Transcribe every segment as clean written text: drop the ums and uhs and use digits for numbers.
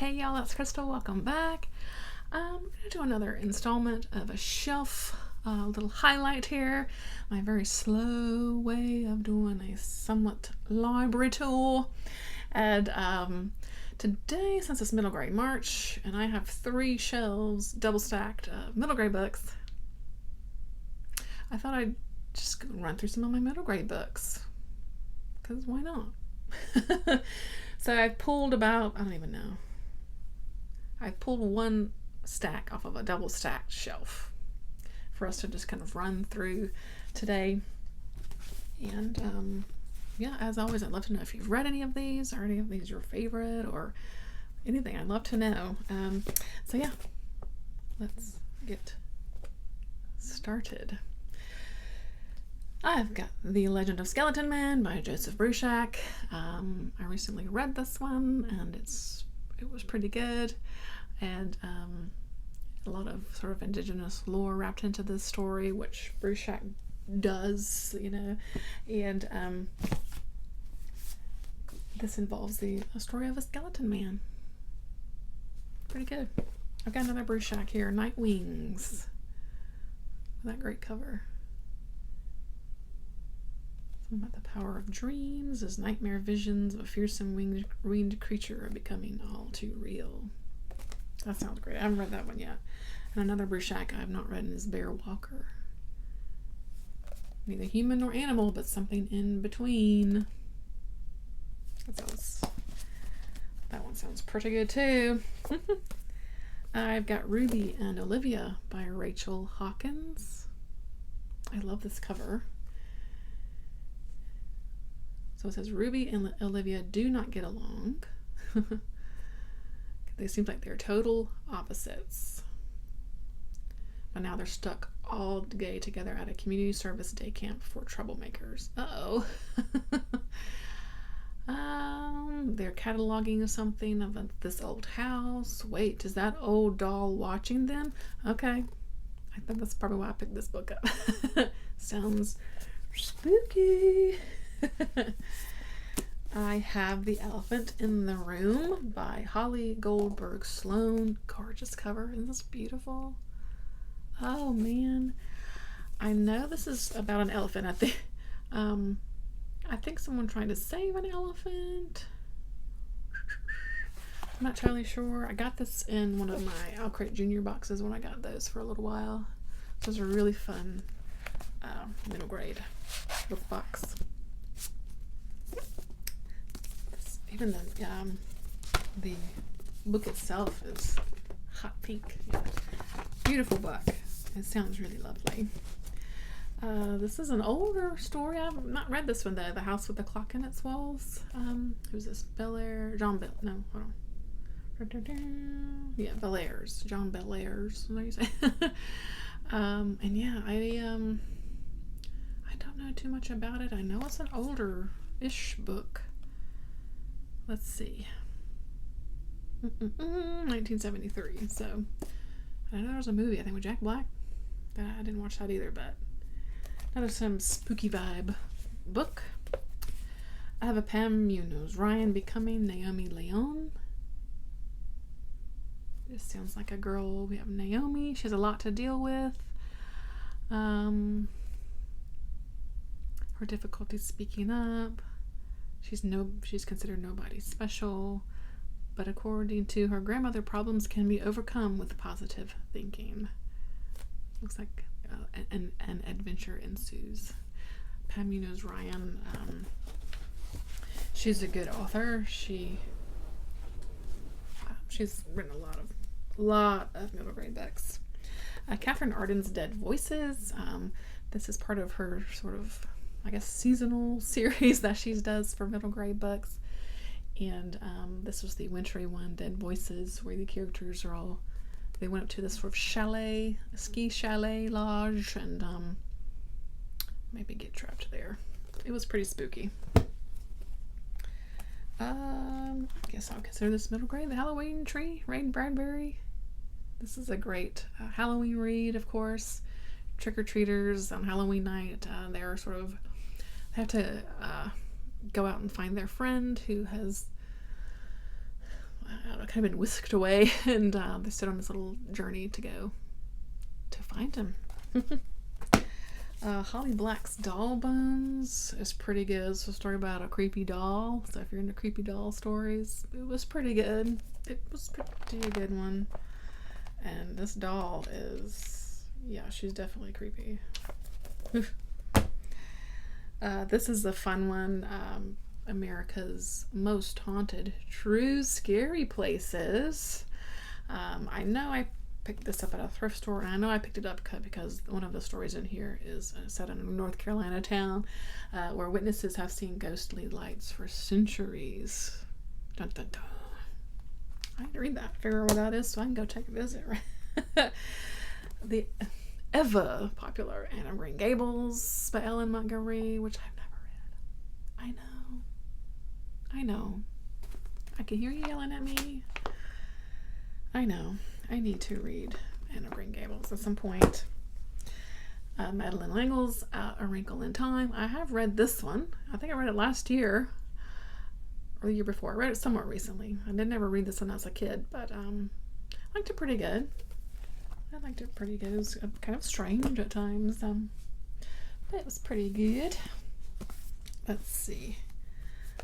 Hey y'all, it's Crystal. Welcome back. I'm going to do another installment of a shelf little highlight here. My very slow way of doing a somewhat library tour. And today, since it's middle grade March, and I have 3 shelves double stacked of middle grade books, I thought I'd just run through some of my middle grade books. Because why not? So I've pulled about, I don't even know. I've pulled 1 stack off of a double stacked shelf for us to just kind of run through today. And yeah, as always, I'd love to know if you've read any of these. Are any of these your favorite or anything? I'd love to know. So yeah, let's get started. I've got The Legend of Skeleton Man by Joseph Bruchac. I recently read this one, and it was pretty good, and a lot of sort of indigenous lore wrapped into this story, which Bruchac does, you know, and this involves the story of a skeleton man. Pretty good. I've got another Bruchac here, Night Wings. That great cover. About the power of dreams as nightmare visions of a fearsome winged creature are becoming all too real. That sounds great. I haven't read that one yet. And another Bruchac I have not read is Bear Walker. Neither human nor animal, but something in between. That one sounds pretty good too. I've got Ruby and Olivia by Rachel Hawkins. I love this cover. So it says, Ruby and Olivia do not get along. They seem like they're total opposites. But now they're stuck all day together at a community service day camp for troublemakers. Uh-oh. They're cataloging something of this old house. Wait, is that old doll watching them? Okay. I think that's probably why I picked this book up. Sounds spooky. I have The Elephant in the Room by Holly Goldberg Sloan. Gorgeous cover. Isn't this beautiful? Oh man. I know this is about an elephant. I think someone trying to save an elephant. I'm not totally sure. I got this in one of my Alcrate Junior boxes when I got those for a little while. So it was a really fun middle grade book box. Even the book itself is hot pink. Yeah. Beautiful book. It sounds really lovely. This is an older story. I've not read this one though. The House with the Clock in Its Walls. Who's this? Belair. John Bel. No, hold on. Yeah, Bellairs. John Bellairs. What do you say? And yeah, I don't know too much about it. I know it's an older-ish book. Let's see. 1973. So I know there was a movie, I think, with Jack Black. I didn't watch that either, but another some spooky vibe book. I have a Pam Munoz, Ryan Becoming Naomi Leon. This sounds like a girl. We have Naomi. She has a lot to deal with. Her difficulty speaking up. She's considered nobody special, but according to her grandmother, problems can be overcome with positive thinking. Looks like an adventure ensues. Pam Munoz Ryan. She's a good author. She's written a lot of middle grade books. Catherine Arden's Dead Voices. This is part of her sort of, I guess, seasonal series that she does for middle grade books. And this was the wintry one, Dead Voices, where the characters are all, they went up to this sort of chalet, a ski chalet lodge, and maybe get trapped there. It was pretty spooky. I guess I'll consider this middle grade. The Halloween Tree, Ray Bradbury. This is a great Halloween read, of course. Trick-or-treaters on Halloween night, they're sort of, they have to go out and find their friend who has kind of been whisked away, and they set on this little journey to go to find him. Holly Black's Doll Bones is pretty good. It's a story about a creepy doll. So if you're into creepy doll stories, it was pretty good. It was pretty a good one. And this doll is, yeah, she's definitely creepy. This is a fun one. America's Most Haunted True Scary Places. I know I picked this up at a thrift store, and I know I picked it up because one of the stories in here is set in a North Carolina town where witnesses have seen ghostly lights for centuries. Dun, dun, dun. I need to read that, figure out what that is, so I can go take a visit. The ever popular Anne of Green Gables by Ellen Montgomery, which I've never read. I know. I can hear you yelling at me. I know. I need to read Anne of Green Gables at some point. Madeleine L'Engle's A Wrinkle in Time. I have read this one. I think I read it last year or the year before. I read it somewhat recently. I did never read this one as a kid, but I liked it pretty good. It was kind of strange at times, but it was pretty good. Let's see.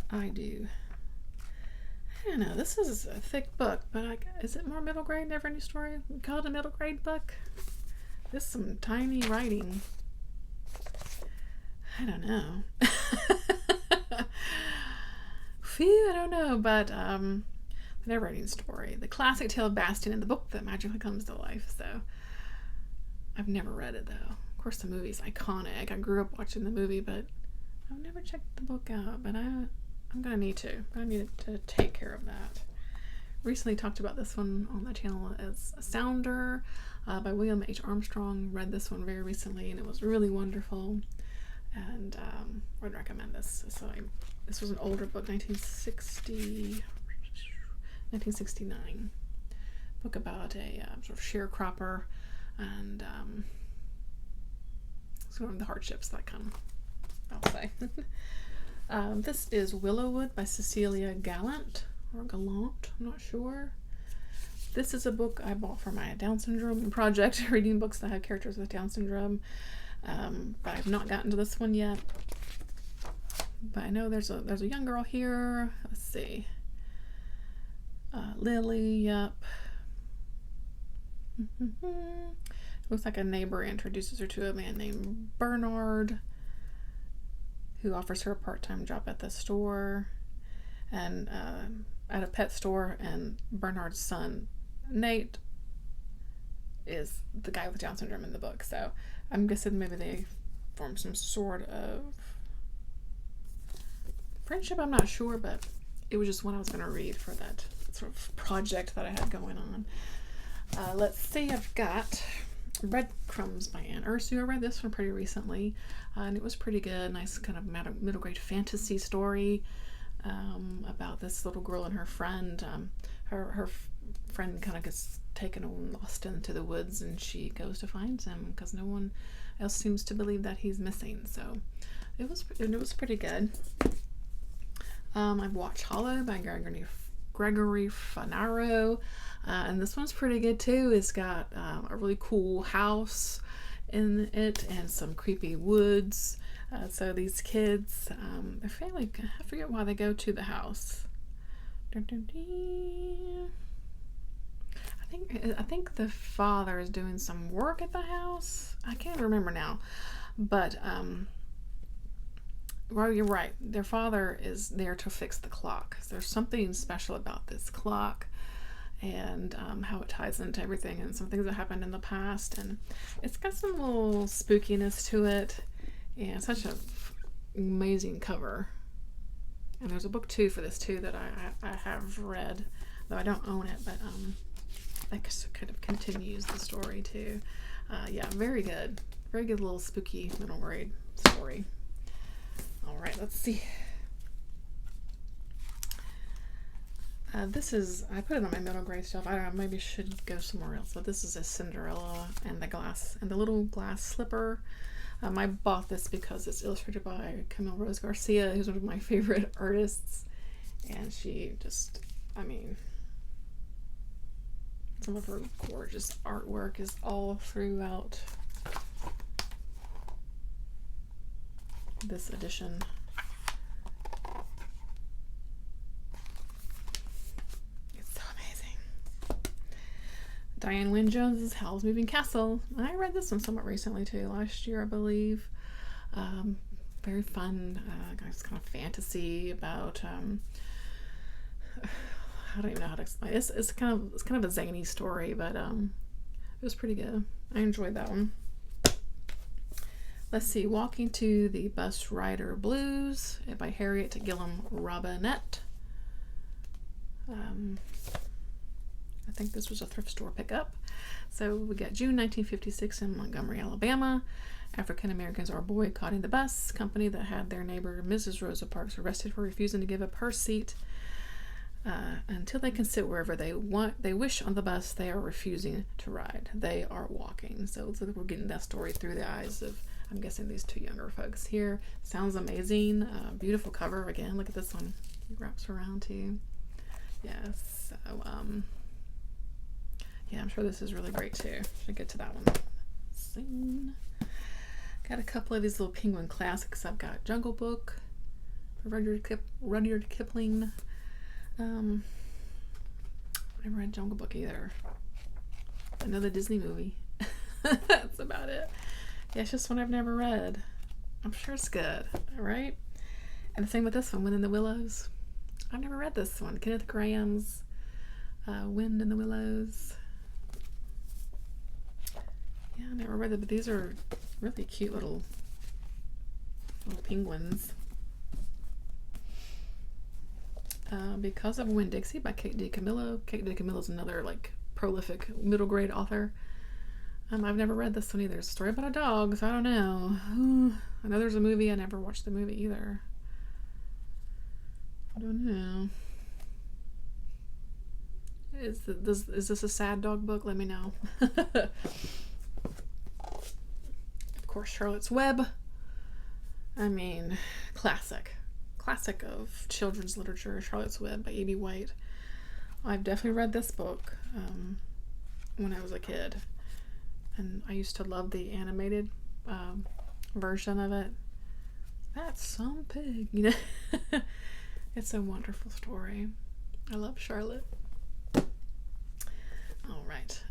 I don't know, this is a thick book, but is it more middle grade? Never Ending Story? We call it a middle grade book? This is some tiny writing. I don't know. Phew, I don't know, but the Never Ending Story. The classic tale of Bastian and the book that magically comes to life. So I've never read it, though. Of course, the movie's iconic. I grew up watching the movie, but I've never checked the book out, but I'm going to need to. I need to take care of that. Recently talked about this one on the channel as Sounder by William H. Armstrong. Read this one very recently, and it was really wonderful. And I would recommend this. This was an older book, 1969. Book about a sort of sharecropper and sort of the hardships that come, I'll say. This is Willowwood by Cecilia Gallant, or Gallant, I'm not sure. This is a book I bought for my Down syndrome project, reading books that have characters with Down syndrome, but I've not gotten to this one yet. But I know there's a young girl here. Let's see. Lily, yep. Looks like a neighbor introduces her to a man named Bernard, who offers her a part-time job at the store and at a pet store, and Bernard's son Nate is the guy with Down syndrome in the book. So I'm guessing maybe they form some sort of friendship. I'm not sure, but it was just one I was going to read for that sort of project that I had going on. Let's see, I've got Breadcrumbs by Anne Ursu. I read this one pretty recently, and it was pretty good. Nice kind of middle grade fantasy story about this little girl and her friend. Her friend kind of gets taken and lost into the woods, and she goes to find him because no one else seems to believe that he's missing. So it was pretty good. I've watched Hollow by Gregory Fanaro, and this one's pretty good too. It's got a really cool house in it and some creepy woods. So these kids, their family, I forget why they go to the house. I think the father is doing some work at the house. I can't remember now, but well, you're right. Their father is there to fix the clock. There's something special about this clock, and how it ties into everything, and some things that happened in the past, and it's got some little spookiness to it, and such an amazing cover. And there's a book too for this too that I have read, though I don't own it, but that kind of continues the story too. Yeah, very good little spooky middle grade story. All right, let's see. This is, I put it on my middle grade stuff. I don't know, maybe I should go somewhere else. But this is a Cinderella and the little glass slipper. I bought this because it's illustrated by Camille Rose Garcia, who's one of my favorite artists. And she just, I mean, Some of her gorgeous artwork is all throughout this edition. It's so amazing. Diane Wynne Jones's Howl's Moving Castle. I read this one somewhat recently too, last year I believe. Very fun, it's kind of fantasy about I don't even know how to explain. It's kind of a zany story, but it was pretty good. I enjoyed that one. Let's see, Walking to the Bus Rider Blues by Harriet Gilliam Robinette. I think this was a thrift store pickup. So we got June 1956 in Montgomery, Alabama. African Americans are boycotting the bus company that had their neighbor Mrs. Rosa Parks arrested for refusing to give up her seat. Until they can sit wherever they wish on the bus, they are refusing to ride. They are walking. So it's like we're getting that story through the eyes of, I'm guessing, these two younger folks here. Sounds amazing. Beautiful cover. Again, look at this one. It wraps around too. Yes. So, yeah, I'm sure this is really great too. Should get to that one soon. Got a couple of these little penguin classics. I've got Jungle Book, Rudyard Kipling. I never read Jungle Book either. I know the Disney movie. That's about it. Yeah, it's just one I've never read. I'm sure it's good, right? And the same with this one, Wind in the Willows. I've never read this one. Kenneth Graham's Wind in the Willows. Yeah, I never read it, but these are really cute little penguins. Because of Winn-Dixie by Kate DiCamillo. Kate DiCamillo is another like prolific middle grade author. I've never read this one either. It's a story about a dog, so I don't know. I know there's a movie. I never watched the movie either. I don't know. Is this a sad dog book? Let me know. Of course, Charlotte's Web. I mean, classic of children's literature, Charlotte's Web by E.B. White. I've definitely read this book when I was a kid, and I used to love the animated version of it. That's some pig, you know. It's a wonderful story. I love Charlotte. All right,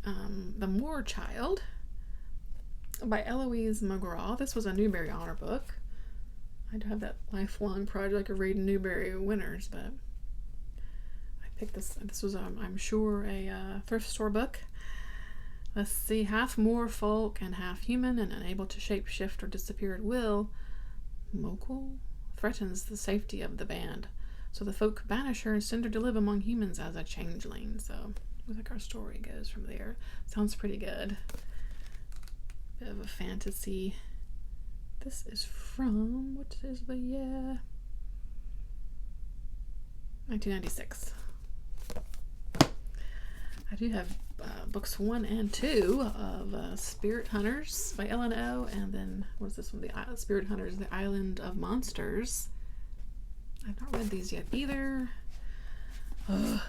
The Moor Child by Eloise McGraw. This was a Newbery Honor book. I do have that lifelong project of reading Newbery winners, but I picked this. This was, I'm sure, a thrift store book. Let's see. Half Moor folk and half human and unable to shapeshift or disappear at will, Mogul threatens the safety of the band. So the folk banish her and send her to live among humans as a changeling. So looks like our story goes from there. Sounds pretty good. Bit of a fantasy. This is from, what is the year? 1996. I do have books 1 and 2 of Spirit Hunters by Ellen O. And then, what is this one? The Spirit Hunters, The Island of Monsters. I've not read these yet either. Ugh.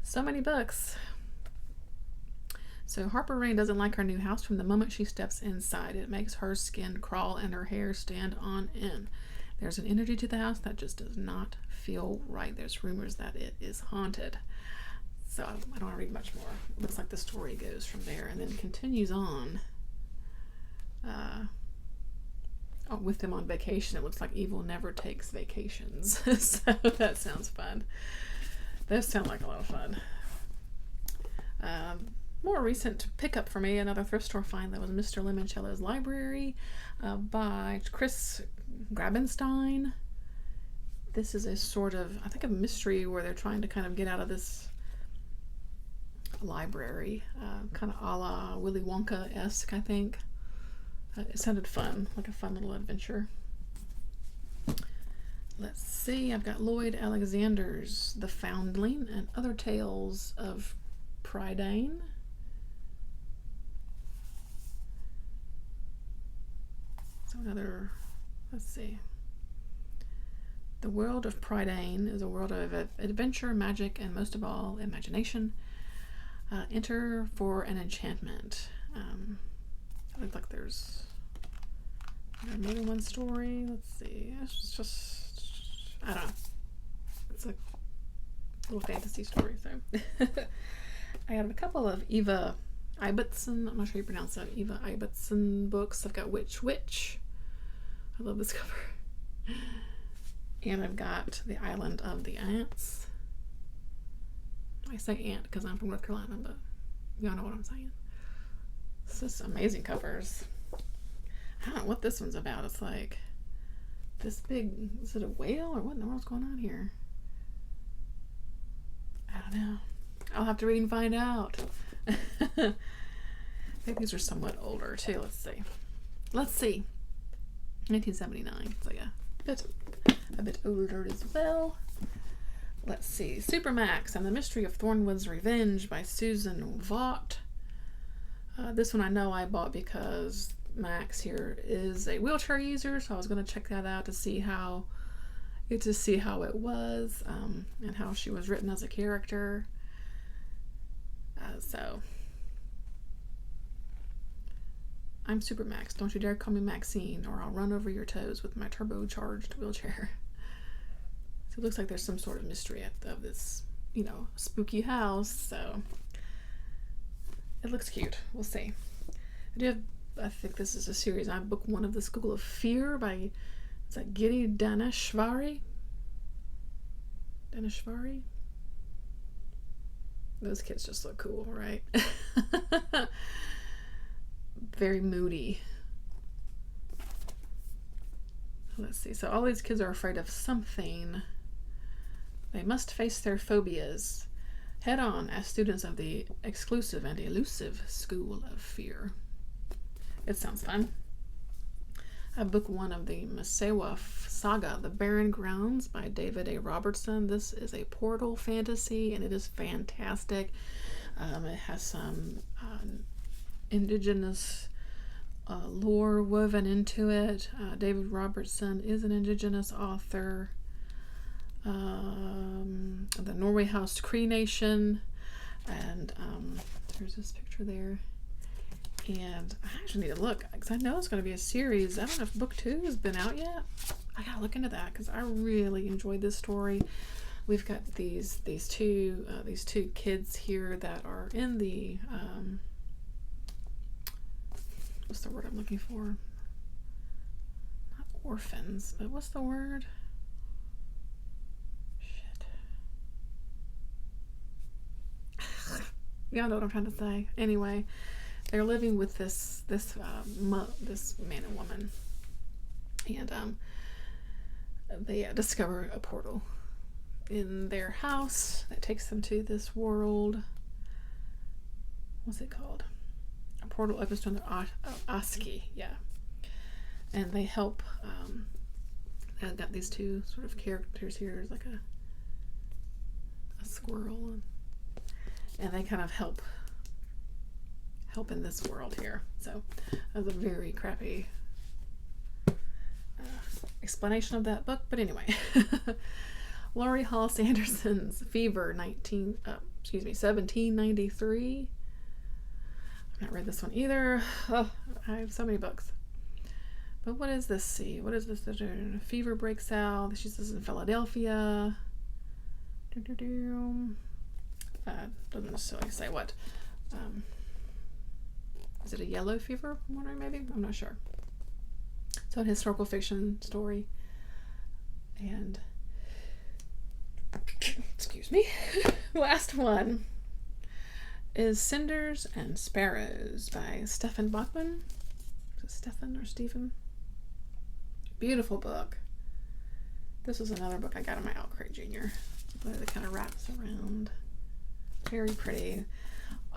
So many books. So Harper Rain doesn't like her new house from the moment she steps inside. It makes her skin crawl and her hair stand on end. There's an energy to the house that just does not feel right. There's rumors that it is haunted. So I don't want to read much more. It looks like the story goes from there and then continues on. With them on vacation, it looks like evil never takes vacations. So that sounds fun. Those sound like a lot of fun. More recent pickup for me, another thrift store find, that was Mr. Limoncello's Library by Chris Grabenstein. This is a sort of, I think, a mystery where they're trying to kind of get out of this library, kind of a la Willy Wonka-esque, I think. It sounded fun, like a fun little adventure. Let's see, I've got Lloyd Alexander's The Foundling and Other Tales of Prydain. So another, let's see, The world of Prydain is a world of adventure, magic, and most of all, imagination. Enter for an enchantment. It looks like there's more than one story. Let's see. It's just, I don't know. It's a little fantasy story, so. I have a couple of Eva Ibbotson, I'm not sure you pronounce that, Eva Ibbotson books. I've got Witch. I love this cover. And I've got The Island of the Ants. I say ant because I'm from North Carolina, but y'all know what I'm saying. This is amazing covers. I don't know what this one's about. It's like this big, is it a whale or what in the world's going on here? I don't know. I'll have to read and find out. I think these are somewhat older too. Let's see. 1979. So yeah, a bit older as well. Let's see. Supermax and the Mystery of Thornwood's Revenge by Susan Vaught. This one I know I bought because Max here is a wheelchair user, so I was going to check that out to see how it was, and how she was written as a character. So I'm Supermax. Don't you dare call me Maxine, or I'll run over your toes with my turbocharged wheelchair. So it looks like there's some sort of mystery of this, spooky house. So it looks cute. We'll see. I think this is a series. I have book 1 of The School of Fear by, is that Giri Daneshvari? Those kids just look cool, right? Very moody. Let's see. So all these kids are afraid of something. They must face their phobias head on as students of the exclusive and elusive School of Fear. It sounds fun. I have book 1 of the Masewa saga, The Barren Grounds by David A. Robertson. This is a portal fantasy, and it is fantastic. It has some indigenous lore woven into it. David Robertson is an indigenous author. The Norway House Cree Nation, and there's this picture there. And I actually need to look because I know it's going to be a series. I don't know if book 2 has been out yet. I gotta look into that because I really enjoyed this story. We've got these two kids here that are in the what's the word I'm looking for? Not orphans, but what's the word? Shit. Y'all know what I'm trying to say. Anyway. They're living with this man and woman, and they discover a portal in their house that takes them to this world. What's it called? A portal opens to Oski, yeah. And they help. I've got these two sort of characters here. There's like a squirrel, and they kind of help in this world here. So that was a very crappy explanation of that book, but anyway. Laurie Hall Sanderson's Fever 1793. I've not read this one either. Oh, I have so many books. But what is this? See, what is this? Fever breaks out. She says in Philadelphia. Doesn't necessarily say what. Is it a yellow fever? I'm wondering, maybe? I'm not sure. So, a historical fiction story. And, excuse me, last one is Cinders and Sparrows by Stefan Bachman. Is it Stefan or Stephen? Beautiful book. This was another book I got in my Outcry Junior. But it kind of wraps around. Very pretty.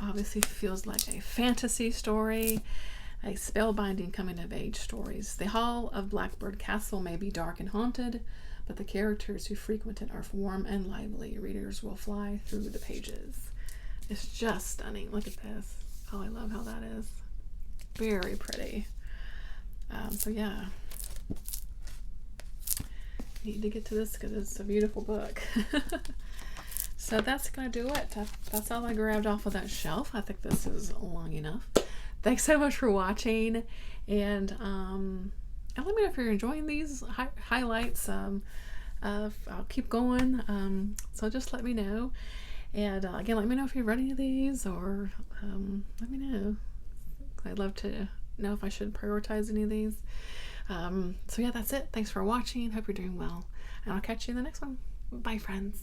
Obviously feels like a fantasy story, a spellbinding coming-of-age stories. The hall of Blackbird Castle may be dark and haunted, but the characters who frequent it are warm and lively. Readers will fly through the pages. It's just stunning. Look at this. Oh, I love how that is. Very pretty. So yeah. need to get to this because it's a beautiful book. So that's gonna do it. That's all I grabbed off of that shelf. I think this is long enough. Thanks so much for watching, and let me know if you're enjoying these highlights. I'll keep going, so just let me know. And again, let me know if you've read any of these, or let me know. I'd love to know if I should prioritize any of these. So yeah, that's it. Thanks for watching. Hope you're doing well, and I'll catch you in the next one. Bye, friends.